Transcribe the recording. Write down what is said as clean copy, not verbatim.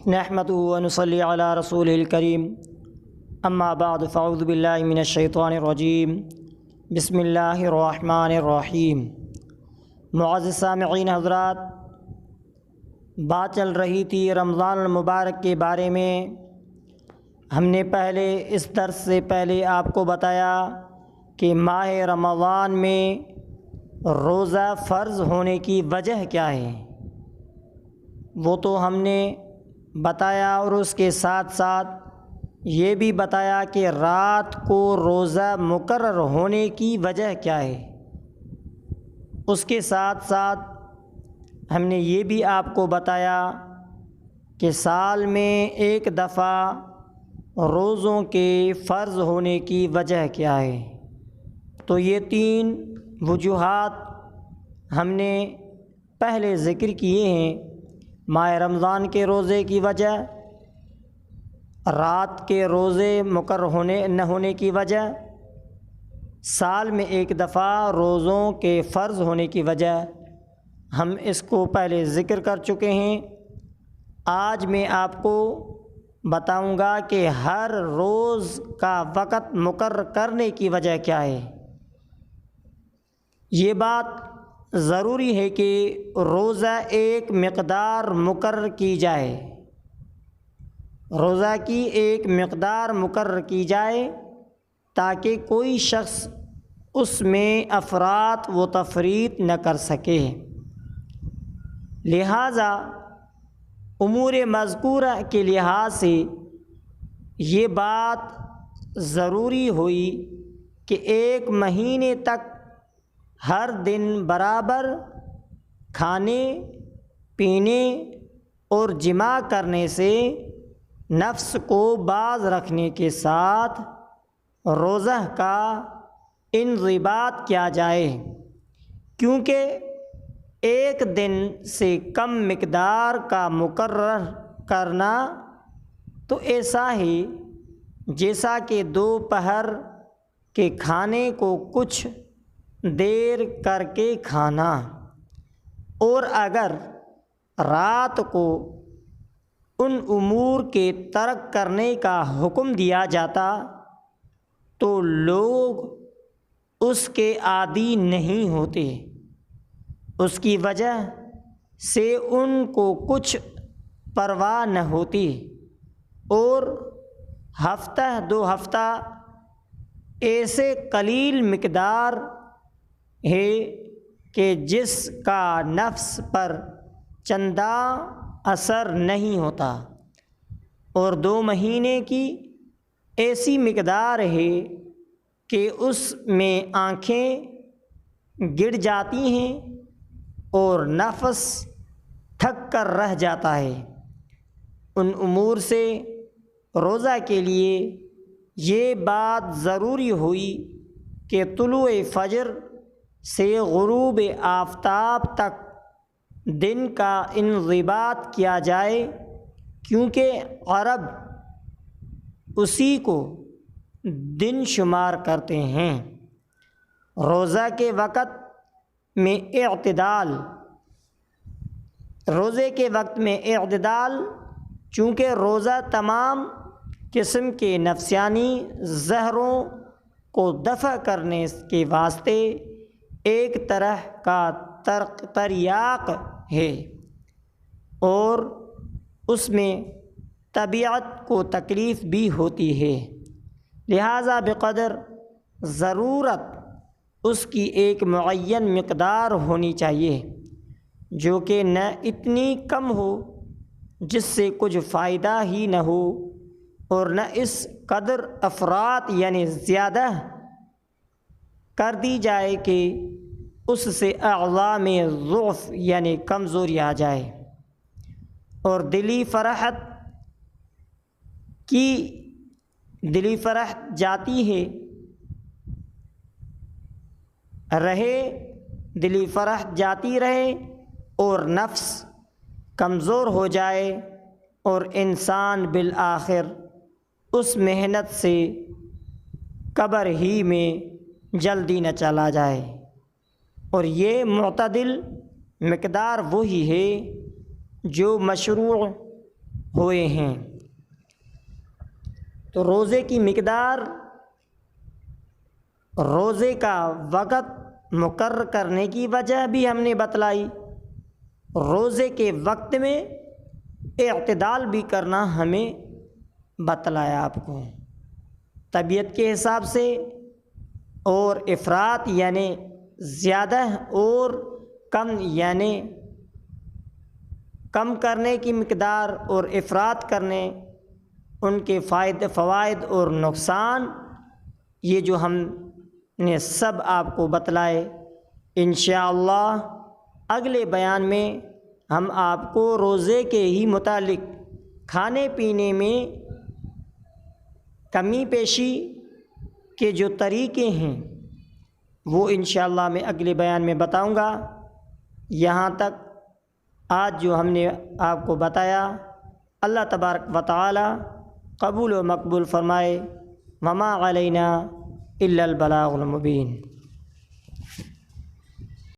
نحمده ونصلي على رسوله الكريم اما بعد فاعوذ باللہ من الشیطان الرجیم بسم اللہ الرحمن الرحیم۔ معزز سامعین حضرات، بات چل رہی تھی رمضان المبارک کے بارے میں۔ ہم نے پہلے اس درس سے پہلے آپ کو بتایا کہ ماہ رمضان میں روزہ فرض ہونے کی وجہ کیا ہے، وہ تو ہم نے بتایا، اور اس کے ساتھ ساتھ یہ بھی بتایا کہ رات کو روزہ مقرر ہونے کی وجہ کیا ہے۔ اس کے ساتھ ساتھ ہم نے یہ بھی آپ کو بتایا کہ سال میں ایک دفعہ روزوں کے فرض ہونے کی وجہ کیا ہے۔ تو یہ 3 وجوہات ہم نے پہلے ذکر کیے ہیں: ماہ رمضان کے روزے کی وجہ، رات کے روزے مقرر نہ ہونے کی وجہ، سال میں ایک دفعہ روزوں کے فرض ہونے کی وجہ۔ ہم اس کو پہلے ذکر کر چکے ہیں۔ آج میں آپ کو بتاؤں گا کہ ہر روز کا وقت مقرر کرنے کی وجہ کیا ہے۔ یہ بات ضروری ہے کہ روزہ ایک مقدار مقرر کی جائے، روزہ کی ایک مقدار مقرر کی جائے تاکہ کوئی شخص اس میں افراط و تفریط نہ کر سکے۔ لہٰذا امور مذکورہ کے لحاظ سے یہ بات ضروری ہوئی کہ ایک مہینے تک ہر دن برابر کھانے پینے اور جماع کرنے سے نفس کو باز رکھنے کے ساتھ روزہ کا انضباط کیا جائے، کیونکہ ایک دن سے کم مقدار کا مقرر کرنا تو ایسا ہی جیسا کہ دوپہر کے کھانے کو کچھ دیر کر کے کھانا، اور اگر رات کو ان امور کے ترک کرنے کا حکم دیا جاتا تو لوگ اس کے عادی نہیں ہوتے، اس کی وجہ سے ان کو کچھ پرواہ نہ ہوتی، اور ہفتہ 2 ہفتہ ایسے قلیل مقدار ہے کہ جس کا نفس پر چندہ اثر نہیں ہوتا، اور 2 مہینے کی ایسی مقدار ہے کہ اس میں آنکھیں گڑ جاتی ہیں اور نفس تھک کر رہ جاتا ہے۔ ان امور سے روزہ کے لیے یہ بات ضروری ہوئی کہ طلوع فجر سے غروب آفتاب تک دن کا انضباط کیا جائے، کیونکہ عرب اسی کو دن شمار کرتے ہیں۔ روزہ کے وقت میں اعتدال، روزے کے وقت میں اعتدال، چونکہ روزہ تمام قسم کے نفسیانی زہروں کو دفع کرنے کے واسطے ایک طرح کا تریاق ہے، اور اس میں طبیعت کو تکلیف بھی ہوتی ہے، لہٰذا بقدر ضرورت اس کی ایک معین مقدار ہونی چاہیے، جو کہ نہ اتنی کم ہو جس سے کچھ فائدہ ہی نہ ہو، اور نہ اس قدر افراط یعنی زیادہ کر دی جائے کہ اس سے اعضاء میں ضعف یعنی کمزوری آ جائے، اور دلی فرحت جاتی ہے دلی فرحت جاتی رہے اور نفس کمزور ہو جائے، اور انسان بالآخر اس محنت سے قبر ہی میں جلدی نہ چلا جائے۔ اور یہ معتدل مقدار وہی ہے جو مشروع ہوئے ہیں۔ تو روزے کی مقدار، روزے کا وقت مقرر کرنے کی وجہ بھی ہم نے بتلائی، روزے کے وقت میں اعتدال بھی کرنا ہمیں بتلایا آپ کو، طبیعت کے حساب سے، اور افراط یعنی زیادہ اور کم یعنی کم کرنے کی مقدار اور افراط کرنے، ان کے فوائد اور نقصان، یہ جو ہم نے سب آپ کو بتلائے۔ انشاءاللہ اگلے بیان میں ہم آپ کو روزے کے ہی متعلق کھانے پینے میں کمی بیشی کے جو طریقے ہیں وہ انشاءاللہ میں اگلے بیان میں بتاؤں گا۔ یہاں تک آج جو ہم نے آپ کو بتایا، اللہ تبارک و تعالی قبول و مقبول فرمائے۔ وما علینا الا البلاغ المبین۔